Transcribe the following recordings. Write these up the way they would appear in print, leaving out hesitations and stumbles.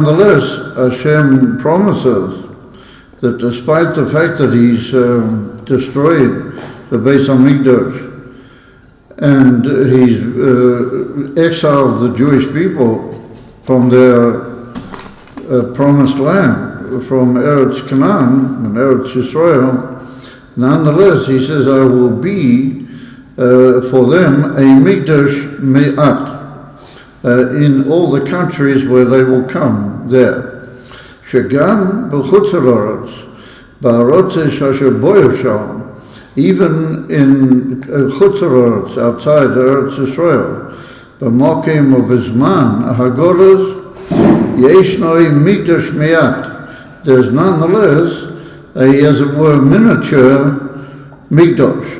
Nonetheless, Hashem promises that despite the fact that he's destroyed the Beis HaMikdash and he's exiled the Jewish people from their promised land, from Eretz Canaan and Eretz Yisrael, nonetheless, he says, I will be for them a Mikdash Me'at, in all the countries where they will come there. Shagam b'chutz ha'aretz, ba'aretz asher bo yashal, even in chutz ha'aretz, outside Eretz Yisrael, b'mokim u'bizman ha'golos, yeshnoi mikdash me'at. There's nonetheless a, as it were, miniature mikdash,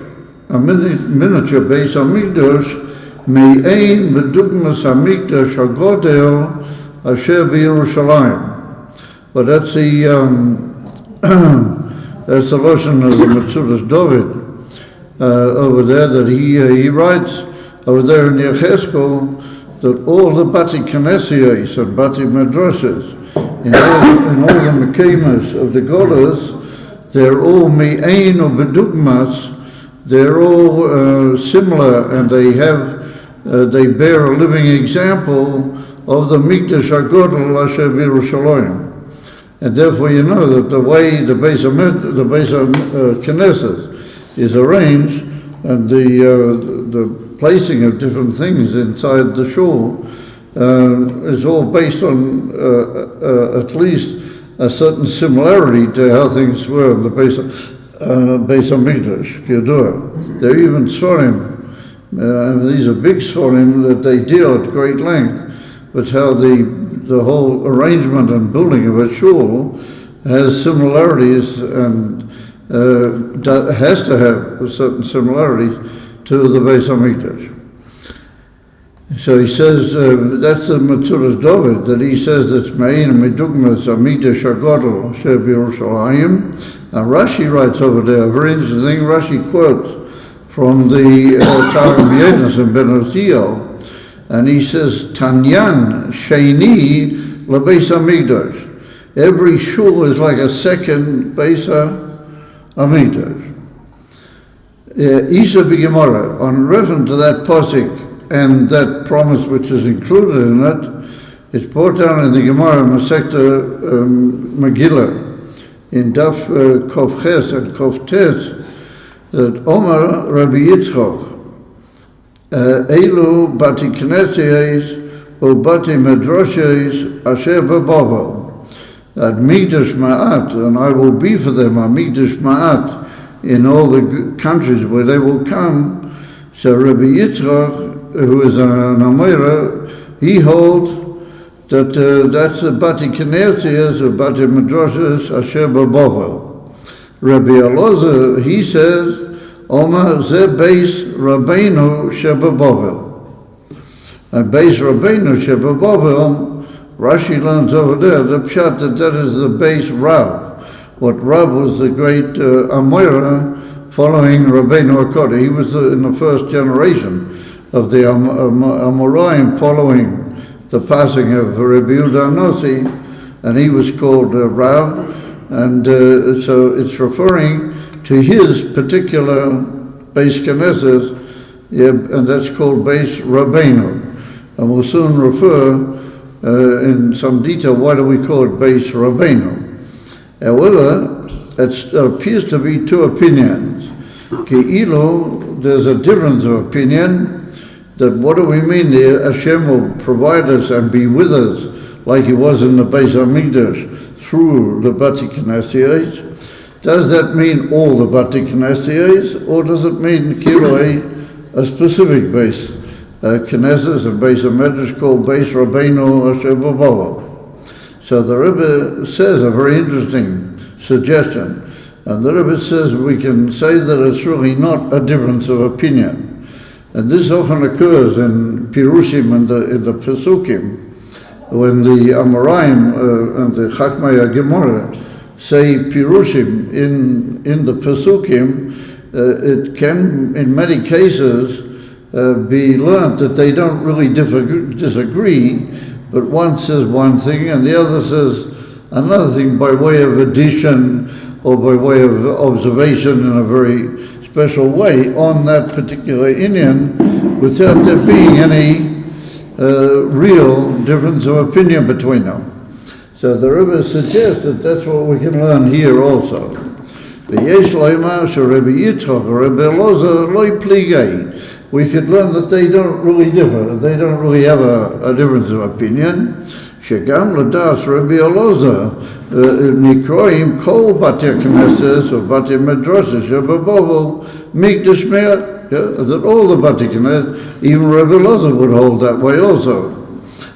a miniature Beis HaMikdash, me'ein v'dugmas HaMikdash HaGodel asher b'Yerushalayim. But that's the lashon of the Metzudas David over there, that he writes over there in Yecheskel that all the Bati Knesses and Bati Madrasas in all the Mekemas of the Golas, they're all me'ein or v'dugmas. They're all similar, and they bear a living example of the Mikdash HaGodel Asher B'Yerushalayim. And therefore you know that the way the Beis Knesset is arranged, and the placing of different things inside the shul is all based on at least a certain similarity to how things were in the Beis HaMikdash, Kiyadua. There are even Sforim, these are big Sforim that they deal at great length, but how the whole arrangement and building of a shul has similarities and has to have a certain similarity to the Beis HaMikdash. So he says, that's the Metzudas David, that he says it's Me'ein Medugmas HaMikdash HaGodel Asher B'Yerushalayim. And Rashi writes over there, a very interesting thing. Rashi quotes from the Targum Yedus and Ben Uziel, and he says, Tanyan Sheini LeBeis HaMikdash. Every shul is like a second Beis HaMikdash. Isa b'Gemara, on reference to that posik and that promise which is included in it, it's brought down in the Gemara Masechta Megillah, in Daf Kof Ches and Kof Tes, that Omer Rabbi Yitzchok, Elu Bati Knesses or Bati Medrashes Asher B'Bavel, that Mikdash Ma'at, and I will be for them a Mikdash Ma'at in all the countries where they will come. So Rabbi Yitzchok, who is an Amora, he holds that that's the Bati Knesses or Bati Medrashes Asher B'Bavel. Rabbi Elazar, he says, Oma ze Beis Rabbeinu Shebabavel. And Beis Rabbeinu Shebabavel, Rashi learns over there, the pshat that is the Beis Rav. What Rav was the great Amora following Rabbeinu HaKodesh. He was in the first generation of the Amoraim following the passing of Rabbi Yehuda Nossi, and he was called Rav. And so it's referring to his particular Beis Knesset, and that's called Beis Rabbeinu. And we'll soon refer in some detail why do we call it Beis Rabbeinu. However, it appears to be two opinions. Ke'ilu, there's a difference of opinion, that what do we mean there? Hashem will provide us and be with us like he was in the Beis HaMikdash, through the Bati Knesses. Does that mean all the Bati Knesses, or does it mean Kiloi, a specific Beis Knesses and Beis HaMikdash called Beis Rabbeinu Asher B'Bavel? So the Rebbe says a very interesting suggestion, and the Rebbe says we can say that it's really not a difference of opinion, and this often occurs in Pirushim and in the Pesukim. When the Amoraim and the Chakmei Gemara say Pirushim in the Pesukim, it can, in many cases, be learnt that they don't really disagree, but one says one thing and the other says another thing by way of addition or by way of observation in a very special way on that particular Indian without there being any real difference of opinion between them. So the Rebbe suggests that that's what we can learn here also. We could learn that they don't really differ, they don't really have a difference of opinion. שגם לדעת רבי אלעזר נקראים כל בתי הכנסת או בתי מדרשה שבבבל מקדש מעט. That all the bati knesset, even Rabbi Elazar would hold that way also.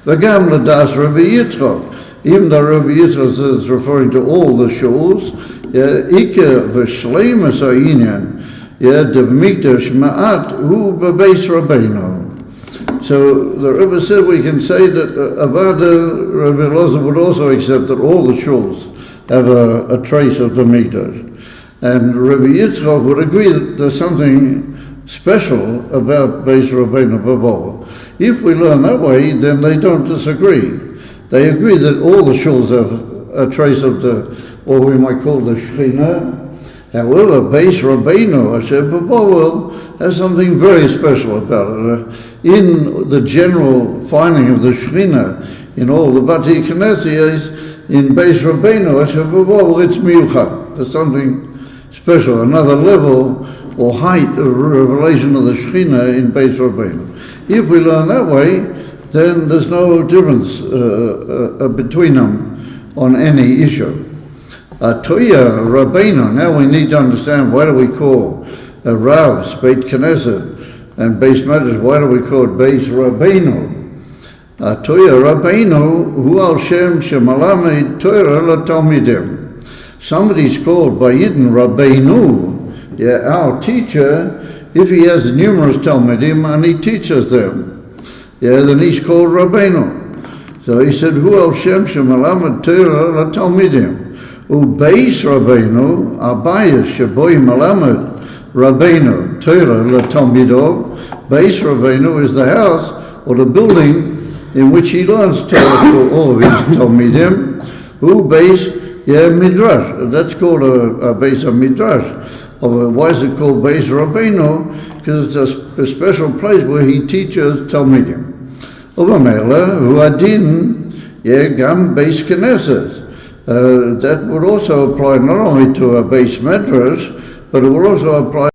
וגם לדעת רבי יצחק, even though Rabbi Yitzchak is referring to all the shuls, Ika v'shleimus ha'inyan, d'mikdash ma'at hu b'beis Rabbeinu. So the Rebbe said we can say that Avada, Rabbi Elazar would also accept that all the shuls have a trace of the Mikdash. And Rabbi Yitzchak would agree that there's something special about Beis Rabbeinu B'Bava. If we learn that way, then they don't disagree. They agree that all the shuls have a trace of what we might call the Shekhinah. However, Beis Rabbeinu Asher B'Bava has something very special about it. In the general finding of the Shekhinah in all the Bati Knesset, in Beis Rabbeinu Asher B'Bava, it's miuchad. There's something special, another level or height of revelation of the Shekhinah in Beis Rabbeinu. If we learn that way, then there's no difference between them on any issue. Atoya Rabbeinu, now we need to understand why do we call Ravs, Beit Knesset, and Beis Medrash, why do we call it Beis Rabbeinu? Atoya Rabbeinu, hu al shem shemalamed Torah latalmidim. Somebody's called by Yidden Rabbeinu, our teacher, if he has numerous Talmidim and he teaches them. Then he's called Rabbeinu. So he said, Hu al Shem Shemalamed Torah LaTalmidim. Ubeis Rabbeinu, Abayis Sheboi Malamed Rabbeinu Torah LaTalmidov. Beis Rabbeinu is the house or the building in which he learns Torah to all of his Talmidim. Ubeis Midrash. That's called a Beis of Midrash. Why is it called Beis Rabbeinu? Because it's a special place where he teaches Talmidim. Uvamela, hu adin, gam Beis Knesset. That would also apply not only to a Beis Medrash, but it would also apply